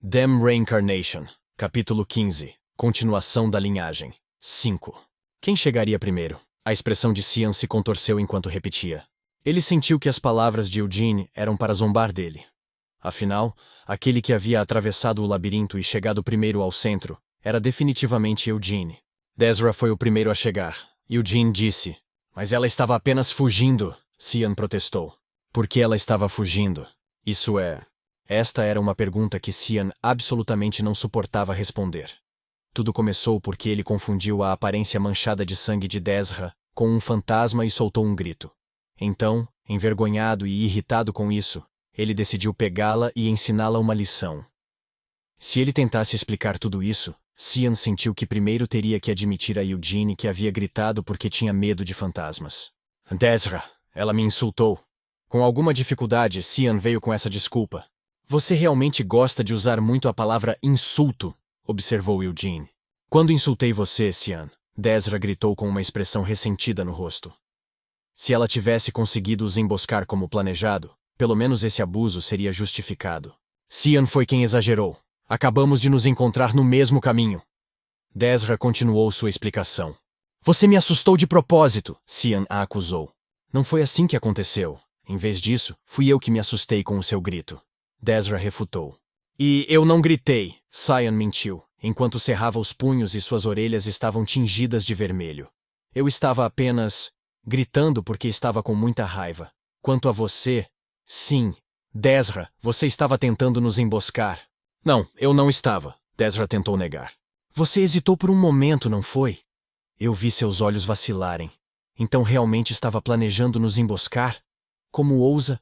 Damn Reincarnation, capítulo 15, continuação da linhagem. 5. Quem chegaria primeiro? A expressão de Cian se contorceu enquanto repetia. Ele sentiu que as palavras de Eugene eram para zombar dele. Afinal, aquele que havia atravessado o labirinto e chegado primeiro ao centro era definitivamente Eugene. Desra foi o primeiro a chegar. Eugene disse. Mas ela estava apenas fugindo, Cian protestou. Por que ela estava fugindo? Isso é... Esta era uma pergunta que Cian absolutamente não suportava responder. Tudo começou porque ele confundiu a aparência manchada de sangue de Desra com um fantasma e soltou um grito. Então, envergonhado e irritado com isso, ele decidiu pegá-la e ensiná-la uma lição. Se ele tentasse explicar tudo isso, Cian sentiu que primeiro teria que admitir a Eugene que havia gritado porque tinha medo de fantasmas. Desra, ela me insultou. Com alguma dificuldade, Cian veio com essa desculpa. Você realmente gosta de usar muito a palavra insulto, observou Eugene. Quando insultei você, Cian, Desra gritou com uma expressão ressentida no rosto. Se ela tivesse conseguido os emboscar como planejado, pelo menos esse abuso seria justificado. Cian foi quem exagerou. Acabamos de nos encontrar no mesmo caminho. Desra continuou sua explicação. Você me assustou de propósito, Cian a acusou. Não foi assim que aconteceu. Em vez disso, fui eu que me assustei com o seu grito. Desra refutou. E eu não gritei, Cian mentiu, enquanto cerrava os punhos e suas orelhas estavam tingidas de vermelho. Eu estava apenas gritando porque estava com muita raiva. Quanto a você, sim, Desra, você estava tentando nos emboscar. Não, eu não estava, Desra tentou negar. Você hesitou por um momento, não foi? Eu vi seus olhos vacilarem. Então realmente estava planejando nos emboscar? Como ousa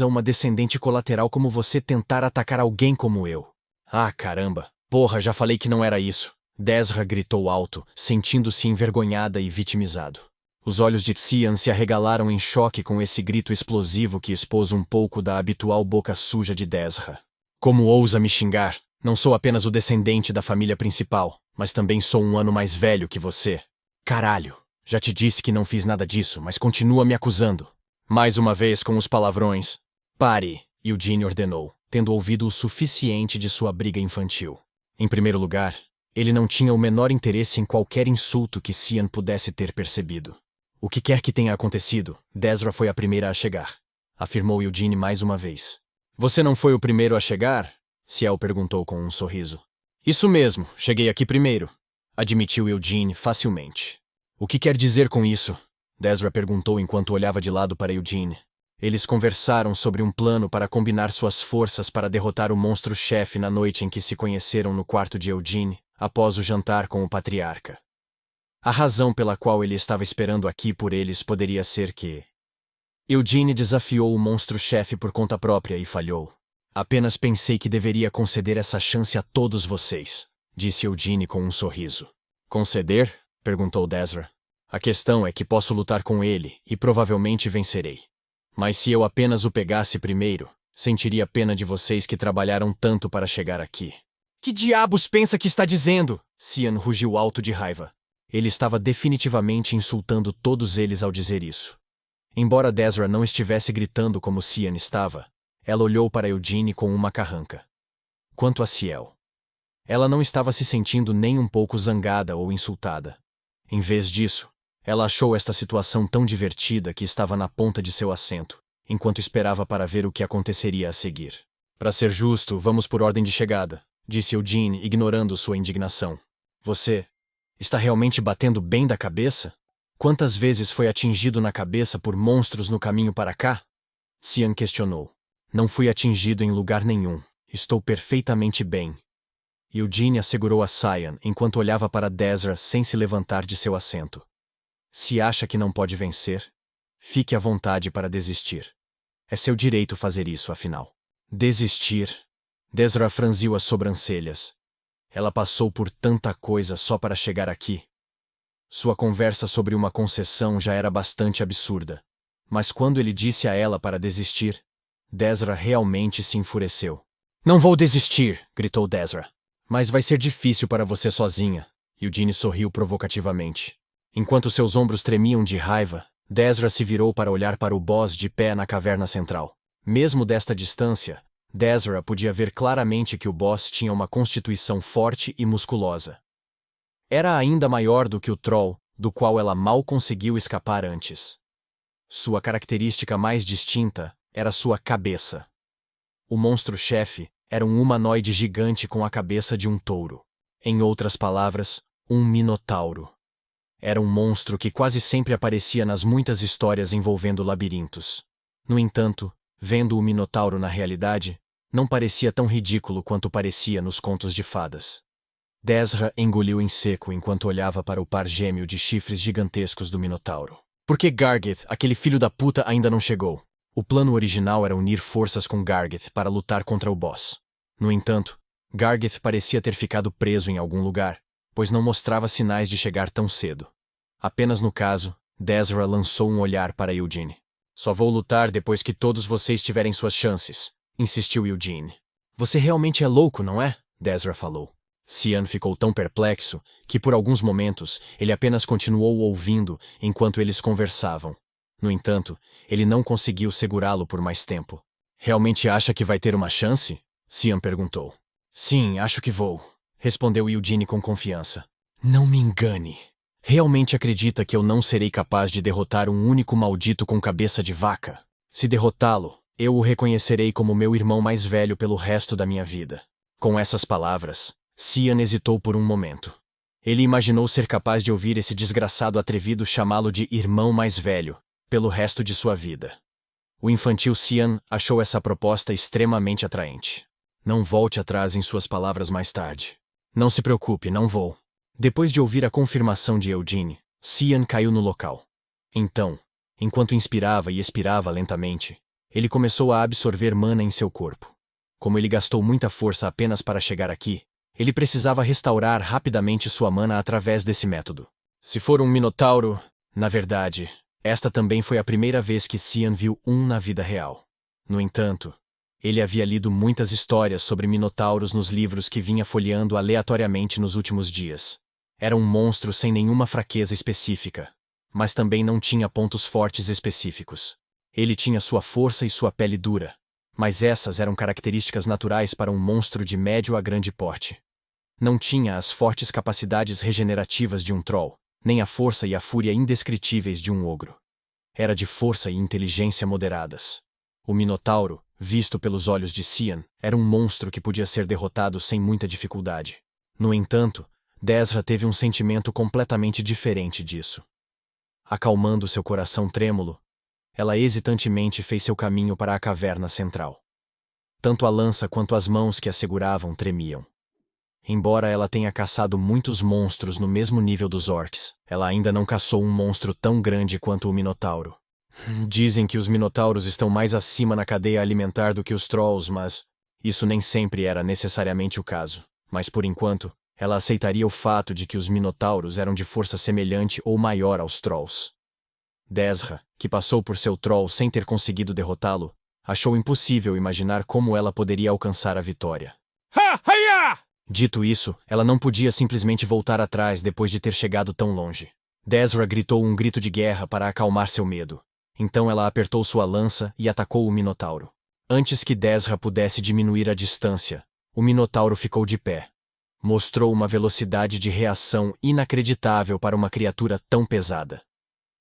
uma descendente colateral como você tentar atacar alguém como eu? Ah, caramba! Porra, já falei que não era isso. Desra gritou alto, sentindo-se envergonhada e vitimizado. Os olhos de Cian se arregalaram em choque com esse grito explosivo que expôs um pouco da habitual boca suja de Desra. Como ousa me xingar? Não sou apenas o descendente da família principal, mas também sou um ano mais velho que você. Caralho! Já te disse que não fiz nada disso, mas continua me acusando. Mais uma vez com os palavrões. Pare, Eugene ordenou, tendo ouvido o suficiente de sua briga infantil. Em primeiro lugar, ele não tinha o menor interesse em qualquer insulto que Cian pudesse ter percebido. O que quer que tenha acontecido, Desra foi a primeira a chegar, afirmou Eugene mais uma vez. Você não foi o primeiro a chegar? Ciel perguntou com um sorriso. Isso mesmo, cheguei aqui primeiro, admitiu Eugene facilmente. O que quer dizer com isso? Desra perguntou enquanto olhava de lado para Eugene. Eles conversaram sobre um plano para combinar suas forças para derrotar o monstro-chefe na noite em que se conheceram no quarto de Eugene, após o jantar com o patriarca. A razão pela qual ele estava esperando aqui por eles poderia ser que... Eugene desafiou o monstro-chefe por conta própria e falhou. Apenas pensei que deveria conceder essa chance a todos vocês, disse Eugene com um sorriso. Conceder? Perguntou Desra. A questão é que posso lutar com ele e provavelmente vencerei. Mas se eu apenas o pegasse primeiro, sentiria pena de vocês que trabalharam tanto para chegar aqui. Que diabos pensa que está dizendo? Cian rugiu alto de raiva. Ele estava definitivamente insultando todos eles ao dizer isso. Embora Desra não estivesse gritando como Cian estava, ela olhou para Eugene com uma carranca. Quanto a Ciel, ela não estava se sentindo nem um pouco zangada ou insultada. Em vez disso, ela achou esta situação tão divertida que estava na ponta de seu assento, enquanto esperava para ver o que aconteceria a seguir. Para ser justo, vamos por ordem de chegada, disse Eugene, ignorando sua indignação. Você está realmente batendo bem da cabeça? Quantas vezes foi atingido na cabeça por monstros no caminho para cá? Cian questionou. Não fui atingido em lugar nenhum. Estou perfeitamente bem. Eugene assegurou a Cian enquanto olhava para Desra sem se levantar de seu assento. Se acha que não pode vencer, fique à vontade para desistir. É seu direito fazer isso, afinal. Desistir? Desra franziu as sobrancelhas. Ela passou por tanta coisa só para chegar aqui. Sua conversa sobre uma concessão já era bastante absurda. Mas quando ele disse a ela para desistir, Desra realmente se enfureceu. Não vou desistir, gritou Desra. Mas vai ser difícil para você sozinha. Eugene sorriu provocativamente. Enquanto seus ombros tremiam de raiva, Desra se virou para olhar para o boss de pé na caverna central. Mesmo desta distância, Dezra podia ver claramente que o boss tinha uma constituição forte e musculosa. Era ainda maior do que o Troll, do qual ela mal conseguiu escapar antes. Sua característica mais distinta era sua cabeça. O monstro-chefe era um humanoide gigante com a cabeça de um touro. Em outras palavras, um minotauro. Era um monstro que quase sempre aparecia nas muitas histórias envolvendo labirintos. No entanto, vendo o minotauro na realidade, não parecia tão ridículo quanto parecia nos contos de fadas. Dezra engoliu em seco enquanto olhava para o par gêmeo de chifres gigantescos do minotauro. Por que Gargith, aquele filho da puta, ainda não chegou? O plano original era unir forças com Gargith para lutar contra o boss. No entanto, Gargith parecia ter ficado preso em algum lugar, pois não mostrava sinais de chegar tão cedo. Apenas no caso, Dezra lançou um olhar para Eugene. Só vou lutar depois que todos vocês tiverem suas chances, insistiu Eugene. Você realmente é louco, não é? Dezra falou. Cian ficou tão perplexo que por alguns momentos ele apenas continuou ouvindo enquanto eles conversavam. No entanto, ele não conseguiu segurá-lo por mais tempo. Realmente acha que vai ter uma chance? Cian perguntou. Sim, acho que vou, respondeu Eugene com confiança. Não me engane. Realmente acredita que eu não serei capaz de derrotar um único maldito com cabeça de vaca? Se derrotá-lo, eu o reconhecerei como meu irmão mais velho pelo resto da minha vida. Com essas palavras, Cian hesitou por um momento. Ele imaginou ser capaz de ouvir esse desgraçado atrevido chamá-lo de irmão mais velho, pelo resto de sua vida. O infantil Cian achou essa proposta extremamente atraente. Não volte atrás em suas palavras mais tarde. Não se preocupe, não vou. Depois de ouvir a confirmação de Eugene, Cian caiu no local. Então, enquanto inspirava e expirava lentamente, ele começou a absorver mana em seu corpo. Como ele gastou muita força apenas para chegar aqui, ele precisava restaurar rapidamente sua mana através desse método. Se for um minotauro, na verdade, esta também foi a primeira vez que Cian viu um na vida real. No entanto, ele havia lido muitas histórias sobre minotauros nos livros que vinha folheando aleatoriamente nos últimos dias. Era um monstro sem nenhuma fraqueza específica, mas também não tinha pontos fortes específicos. Ele tinha sua força e sua pele dura, mas essas eram características naturais para um monstro de médio a grande porte. Não tinha as fortes capacidades regenerativas de um troll, nem a força e a fúria indescritíveis de um ogro. Era de força e inteligência moderadas. O minotauro, visto pelos olhos de Cian, era um monstro que podia ser derrotado sem muita dificuldade. No entanto, Dezra teve um sentimento completamente diferente disso. Acalmando seu coração trêmulo, ela hesitantemente fez seu caminho para a caverna central. Tanto a lança quanto as mãos que a seguravam tremiam. Embora ela tenha caçado muitos monstros no mesmo nível dos orcs, ela ainda não caçou um monstro tão grande quanto o minotauro. Dizem que os minotauros estão mais acima na cadeia alimentar do que os trolls, mas isso nem sempre era necessariamente o caso. Mas por enquanto, ela aceitaria o fato de que os minotauros eram de força semelhante ou maior aos trolls. Dezra, que passou por seu troll sem ter conseguido derrotá-lo, achou impossível imaginar como ela poderia alcançar a vitória. Dito isso, ela não podia simplesmente voltar atrás depois de ter chegado tão longe. Dezra gritou um grito de guerra para acalmar seu medo. Então ela apertou sua lança e atacou o minotauro. Antes que Dezra pudesse diminuir a distância, o minotauro ficou de pé. Mostrou uma velocidade de reação inacreditável para uma criatura tão pesada.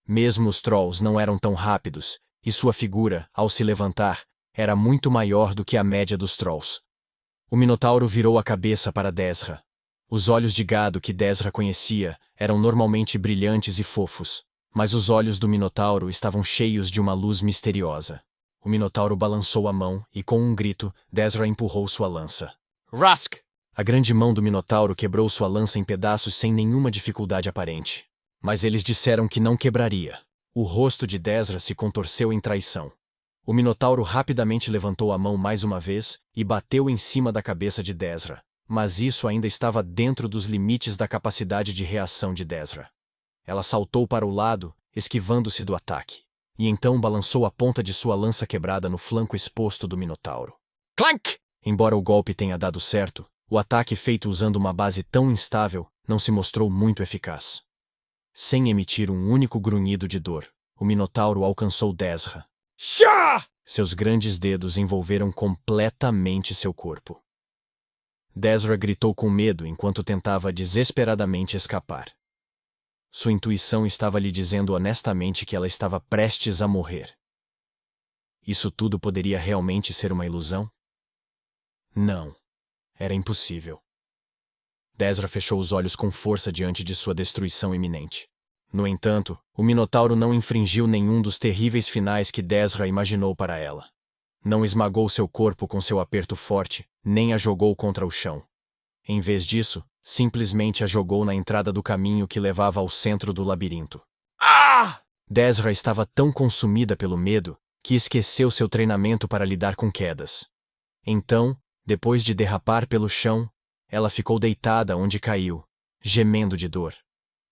Mesmo os trolls não eram tão rápidos, e sua figura, ao se levantar, era muito maior do que a média dos trolls. O minotauro virou a cabeça para Dezra. Os olhos de gado que Dezra conhecia eram normalmente brilhantes e fofos, mas os olhos do minotauro estavam cheios de uma luz misteriosa. O minotauro balançou a mão e, com um grito, Dezra empurrou sua lança. Rask! A grande mão do minotauro quebrou sua lança em pedaços sem nenhuma dificuldade aparente. Mas eles disseram que não quebraria. O rosto de Dezra se contorceu em traição. O minotauro rapidamente levantou a mão mais uma vez e bateu em cima da cabeça de Dezra, mas isso ainda estava dentro dos limites da capacidade de reação de Dezra. Ela saltou para o lado, esquivando-se do ataque, e então balançou a ponta de sua lança quebrada no flanco exposto do minotauro. Clank! Embora o golpe tenha dado certo, o ataque feito usando uma base tão instável não se mostrou muito eficaz. Sem emitir um único grunhido de dor, o minotauro alcançou Dezra. Chá! Seus grandes dedos envolveram completamente seu corpo. Desra gritou com medo enquanto tentava desesperadamente escapar. Sua intuição estava lhe dizendo honestamente que ela estava prestes a morrer. Isso tudo poderia realmente ser uma ilusão? Não. Era impossível. Desra fechou os olhos com força diante de sua destruição iminente. No entanto, o Minotauro não infringiu nenhum dos terríveis finais que Desra imaginou para ela. Não esmagou seu corpo com seu aperto forte, nem a jogou contra o chão. Em vez disso, simplesmente a jogou na entrada do caminho que levava ao centro do labirinto. Ah! Desra estava tão consumida pelo medo que esqueceu seu treinamento para lidar com quedas. Então, depois de derrapar pelo chão, ela ficou deitada onde caiu, gemendo de dor.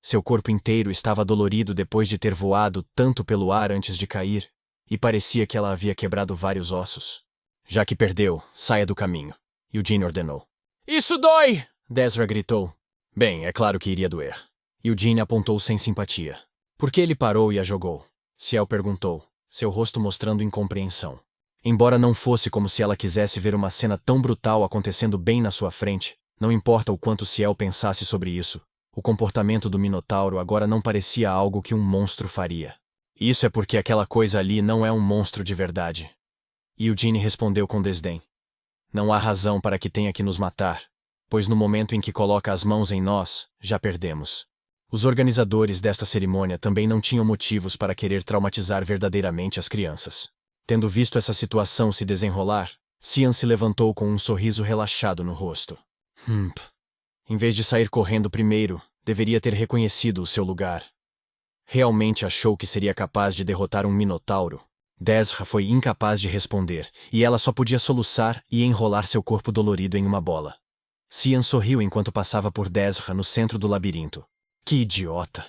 Seu corpo inteiro estava dolorido depois de ter voado tanto pelo ar antes de cair, e parecia que ela havia quebrado vários ossos. Já que perdeu, saia do caminho, Eugene ordenou. Isso dói! Desra gritou. Bem, é claro que iria doer. Eugene apontou sem simpatia. Por que ele parou e a jogou? Ciel perguntou, seu rosto mostrando incompreensão. Embora não fosse como se ela quisesse ver uma cena tão brutal acontecendo bem na sua frente, não importa o quanto Ciel pensasse sobre isso, o comportamento do Minotauro agora não parecia algo que um monstro faria. Isso é porque aquela coisa ali não é um monstro de verdade. Eugene respondeu com desdém. Não há razão para que tenha que nos matar, pois no momento em que coloca as mãos em nós, já perdemos. Os organizadores desta cerimônia também não tinham motivos para querer traumatizar verdadeiramente as crianças. Tendo visto essa situação se desenrolar, Cian se levantou com um sorriso relaxado no rosto. Em vez de sair correndo primeiro, deveria ter reconhecido o seu lugar. Realmente achou que seria capaz de derrotar um Minotauro? Desra foi incapaz de responder, e ela só podia soluçar e enrolar seu corpo dolorido em uma bola. Cian sorriu enquanto passava por Desra no centro do labirinto. Que idiota!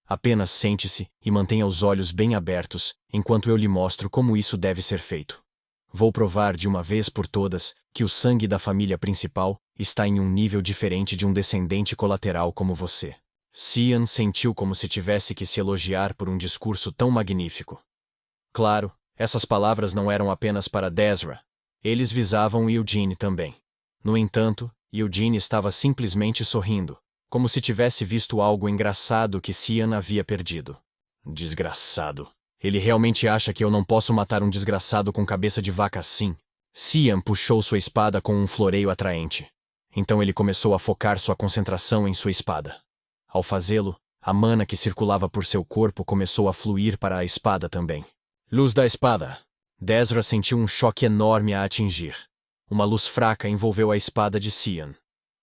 Apenas sente-se e mantenha os olhos bem abertos, enquanto eu lhe mostro como isso deve ser feito. Vou provar de uma vez por todas que o sangue da família principal está em um nível diferente de um descendente colateral como você. Cian sentiu como se tivesse que se elogiar por um discurso tão magnífico. Claro, essas palavras não eram apenas para Desra. Eles visavam Eugene também. No entanto, Eugene estava simplesmente sorrindo, como se tivesse visto algo engraçado que Cian havia perdido. Desgraçado. Ele realmente acha que eu não posso matar um desgraçado com cabeça de vaca assim? Cian puxou sua espada com um floreio atraente. Então ele começou a focar sua concentração em sua espada. Ao fazê-lo, a mana que circulava por seu corpo começou a fluir para a espada também. Luz da espada. Desra sentiu um choque enorme a atingir. Uma luz fraca envolveu a espada de Cian.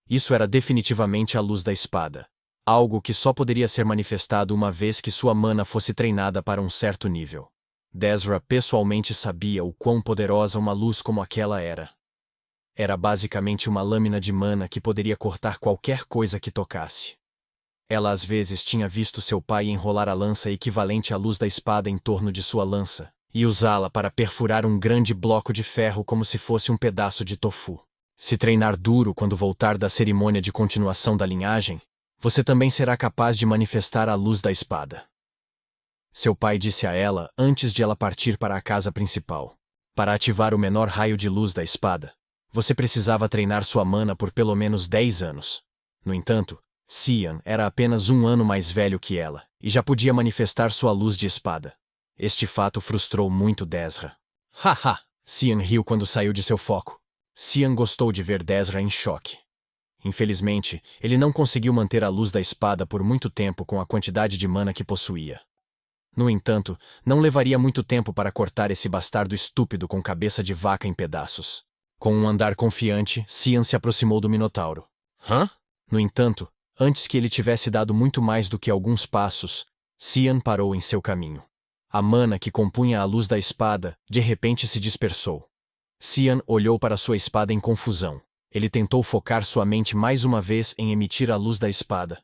Isso era definitivamente a luz da espada. Algo que só poderia ser manifestado uma vez que sua mana fosse treinada para um certo nível. Desra pessoalmente sabia o quão poderosa uma luz como aquela era. Era basicamente uma lâmina de mana que poderia cortar qualquer coisa que tocasse. Ela às vezes tinha visto seu pai enrolar a lança equivalente à luz da espada em torno de sua lança, e usá-la para perfurar um grande bloco de ferro como se fosse um pedaço de tofu. Se treinar duro quando voltar da cerimônia de continuação da linhagem, você também será capaz de manifestar a luz da espada. Seu pai disse a ela antes de ela partir para a casa principal. Para ativar o menor raio de luz da espada, você precisava treinar sua mana por pelo menos 10 anos. No entanto, Cian era apenas 1 ano mais velho que ela, e já podia manifestar sua luz de espada. Este fato frustrou muito Desra. Haha! Cian riu quando saiu de seu foco. Cian gostou de ver Desra em choque. Infelizmente, ele não conseguiu manter a luz da espada por muito tempo com a quantidade de mana que possuía. No entanto, não levaria muito tempo para cortar esse bastardo estúpido com cabeça de vaca em pedaços. Com um andar confiante, Cian se aproximou do Minotauro. Hã? No entanto, antes que ele tivesse dado muito mais do que alguns passos, Cian parou em seu caminho. A mana que compunha a luz da espada, de repente se dispersou. Cian olhou para sua espada em confusão. Ele tentou focar sua mente mais uma vez em emitir a luz da espada.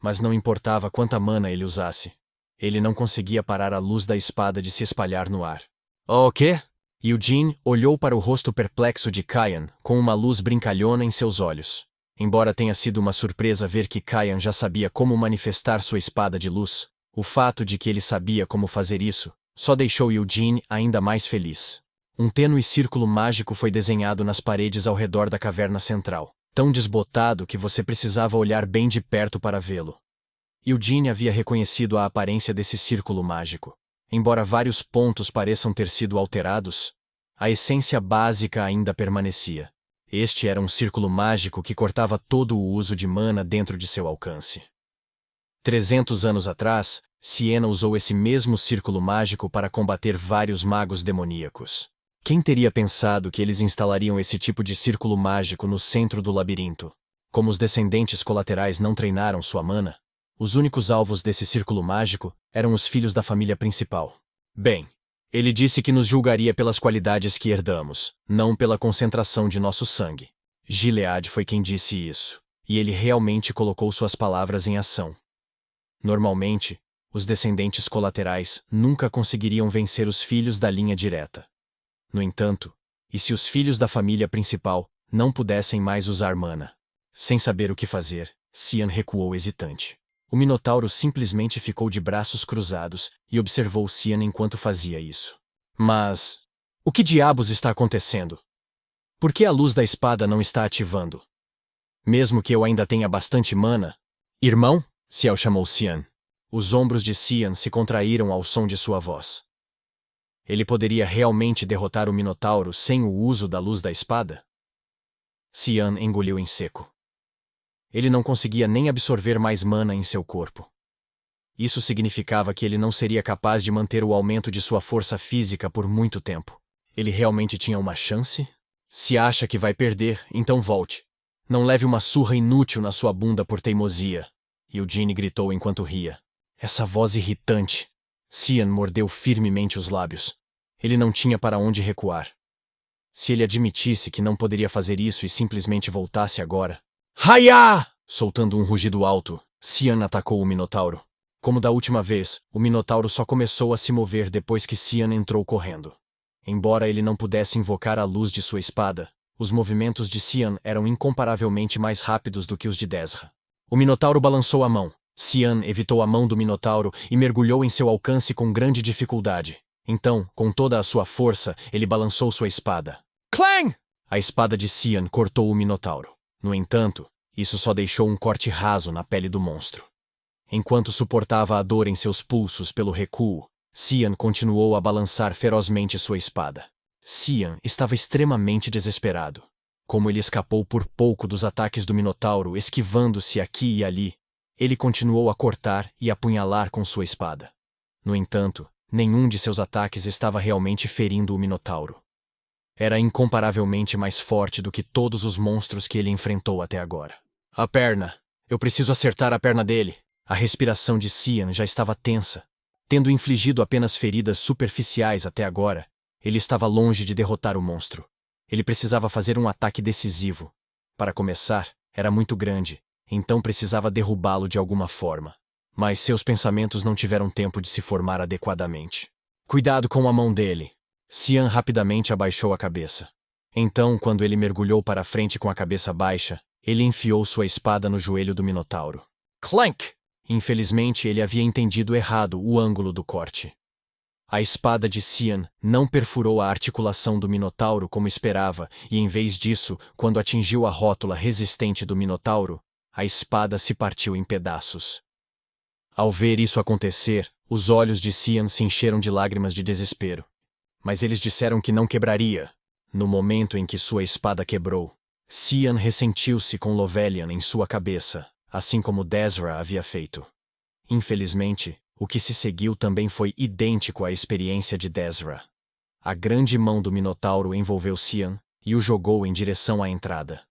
Mas não importava quanta mana ele usasse. Ele não conseguia parar a luz da espada de se espalhar no ar. O quê? Eugene olhou para o rosto perplexo de Kyan, com uma luz brincalhona em seus olhos. Embora tenha sido uma surpresa ver que Kyan já sabia como manifestar sua espada de luz, o fato de que ele sabia como fazer isso só deixou Eugene ainda mais feliz. Um tênue círculo mágico foi desenhado nas paredes ao redor da caverna central, tão desbotado que você precisava olhar bem de perto para vê-lo. Eugene havia reconhecido a aparência desse círculo mágico. Embora vários pontos pareçam ter sido alterados, a essência básica ainda permanecia. Este era um círculo mágico que cortava todo o uso de mana dentro de seu alcance. 300 anos atrás, Siena usou esse mesmo círculo mágico para combater vários magos demoníacos. Quem teria pensado que eles instalariam esse tipo de círculo mágico no centro do labirinto? Como os descendentes colaterais não treinaram sua mana, os únicos alvos desse círculo mágico eram os filhos da família principal. Bem, ele disse que nos julgaria pelas qualidades que herdamos, não pela concentração de nosso sangue. Gilead foi quem disse isso, e ele realmente colocou suas palavras em ação. Normalmente, os descendentes colaterais nunca conseguiriam vencer os filhos da linha direta. No entanto, e se os filhos da família principal não pudessem mais usar mana? Sem saber o que fazer, Cian recuou hesitante. O Minotauro simplesmente ficou de braços cruzados e observou Cian enquanto fazia isso. Mas... o que diabos está acontecendo? Por que a luz da espada não está ativando? Mesmo que eu ainda tenha bastante mana... Irmão? Ciel chamou Cian. Os ombros de Cian se contraíram ao som de sua voz. Ele poderia realmente derrotar o Minotauro sem o uso da luz da espada? Cian engoliu em seco. Ele não conseguia nem absorver mais mana em seu corpo. Isso significava que ele não seria capaz de manter o aumento de sua força física por muito tempo. Ele realmente tinha uma chance? Se acha que vai perder, então volte. Não leve uma surra inútil na sua bunda por teimosia. Eugene gritou enquanto ria. Essa voz irritante. Cian mordeu firmemente os lábios. Ele não tinha para onde recuar. Se ele admitisse que não poderia fazer isso e simplesmente voltasse agora... Haia! Soltando um rugido alto, Cian atacou o Minotauro. Como da última vez, o Minotauro só começou a se mover depois que Cian entrou correndo. Embora ele não pudesse invocar a luz de sua espada, os movimentos de Cian eram incomparavelmente mais rápidos do que os de Dezra. O Minotauro balançou a mão. Cian evitou a mão do Minotauro e mergulhou em seu alcance com grande dificuldade. Então, com toda a sua força, ele balançou sua espada. Clang! A espada de Cian cortou o Minotauro. No entanto, isso só deixou um corte raso na pele do monstro. Enquanto suportava a dor em seus pulsos pelo recuo, Cian continuou a balançar ferozmente sua espada. Cian estava extremamente desesperado. Como ele escapou por pouco dos ataques do Minotauro, esquivando-se aqui e ali, ele continuou a cortar e apunhalar com sua espada. No entanto, nenhum de seus ataques estava realmente ferindo o Minotauro. Era incomparavelmente mais forte do que todos os monstros que ele enfrentou até agora. A perna! Eu preciso acertar a perna dele! A respiração de Cian já estava tensa. Tendo infligido apenas feridas superficiais até agora, ele estava longe de derrotar o monstro. Ele precisava fazer um ataque decisivo. Para começar, era muito grande, então precisava derrubá-lo de alguma forma. Mas seus pensamentos não tiveram tempo de se formar adequadamente. Cuidado com a mão dele! Cian rapidamente abaixou a cabeça. Então, quando ele mergulhou para a frente com a cabeça baixa, ele enfiou sua espada no joelho do Minotauro. Clank! Infelizmente, ele havia entendido errado o ângulo do corte. A espada de Cian não perfurou a articulação do Minotauro como esperava, e em vez disso, quando atingiu a rótula resistente do Minotauro, a espada se partiu em pedaços. Ao ver isso acontecer, os olhos de Cian se encheram de lágrimas de desespero. Mas eles disseram que não quebraria. No momento em que sua espada quebrou, Cian ressentiu-se com Lovelian em sua cabeça, assim como Dezra havia feito. Infelizmente, o que se seguiu também foi idêntico à experiência de Dezra. A grande mão do Minotauro envolveu Cian e o jogou em direção à entrada.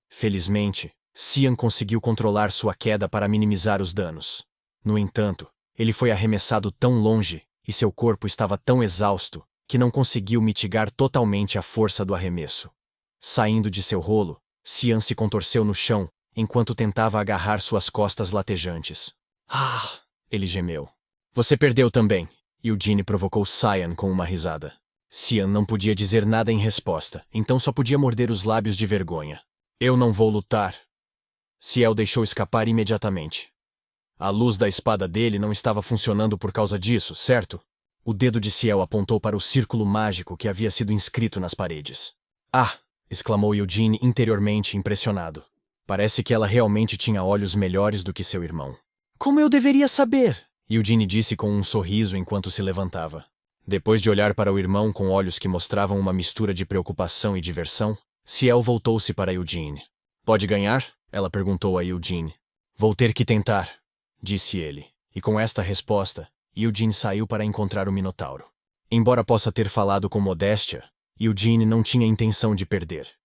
Felizmente, Cian conseguiu controlar sua queda para minimizar os danos. No entanto, ele foi arremessado tão longe e seu corpo estava tão exausto que não conseguiu mitigar totalmente a força do arremesso. Saindo de seu rolo, Cian se contorceu no chão enquanto tentava agarrar suas costas latejantes. Ah! Ele gemeu. Você perdeu também. Eugene provocou Cian com uma risada. Cian não podia dizer nada em resposta, então só podia morder os lábios de vergonha. Eu não vou lutar. Ciel deixou escapar imediatamente. A luz da espada dele não estava funcionando por causa disso, certo? O dedo de Ciel apontou para o círculo mágico que havia sido inscrito nas paredes. Ah! Exclamou Eugene interiormente impressionado. Parece que ela realmente tinha olhos melhores do que seu irmão. Como eu deveria saber? Eugene disse com um sorriso enquanto se levantava. Depois de olhar para o irmão com olhos que mostravam uma mistura de preocupação e diversão, Ciel voltou-se para Eugene. Pode ganhar? Ela perguntou a Eugene. Vou ter que tentar, disse ele. E com esta resposta, Eugene saiu para encontrar o Minotauro. Embora possa ter falado com modéstia, Eugene não tinha intenção de perder.